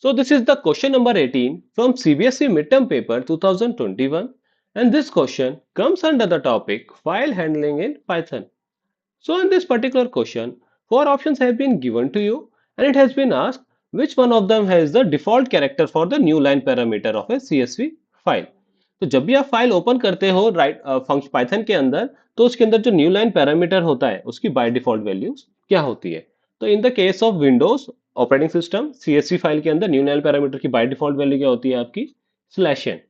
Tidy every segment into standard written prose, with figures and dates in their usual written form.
So this is the question number 18 from CBSE midterm paper 2021, and this question comes under the topic file handling in Python. So in this particular question, four options have been given to you and it has been asked which one of them has the default character for the new line parameter of a CSV file. तो जब भी आप file open करते हो right function Python के अंदर, तो उसके अंदर जो न्यू लाइन पैरामीटर होता है उसकी बाय डिफॉल्ट वैल्यूज क्या होती है। तो in the case of Windows operating system CSV file के अंदर न्यू लाइन पैरामीटर की बाय डिफॉल्ट वैल्यू क्या होती है आपकी slash n.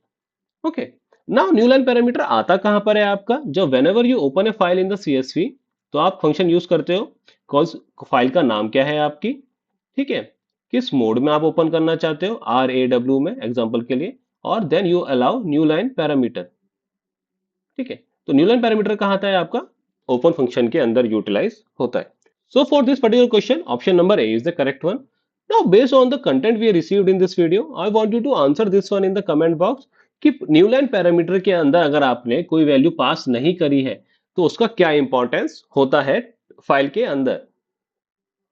Okay, now new line parameter आता कहां पर है आपका, जब whenever you open a file in the CSV तो आप फंक्शन यूज करते हो कॉज फाइल का नाम क्या है आपकी, ठीक है, किस मोड में आप ओपन करना चाहते हो आर ए डब्ल्यू में एग्जांपल के लिए, और then you allow new line parameter. ठीक है, तो न्यू लाइन पैरामीटर कहाँ आता है आपका ओपन फंक्शन के अंदर यूटिलाइज होता है। So for this particular question option number A is the correct one. Now based on the content we received in this video I want you to answer this one in the comment box कि new line parameter के अंदर अगर आपने कोई value pass नहीं करी है तो उसका क्या इंपॉर्टेंस होता है फाइल के अंदर।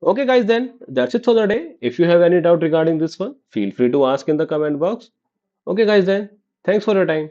Okay guys, then that's it for the day. If you have any doubt regarding this one, feel free to ask in the comment box. Okay guys, then thanks for your time.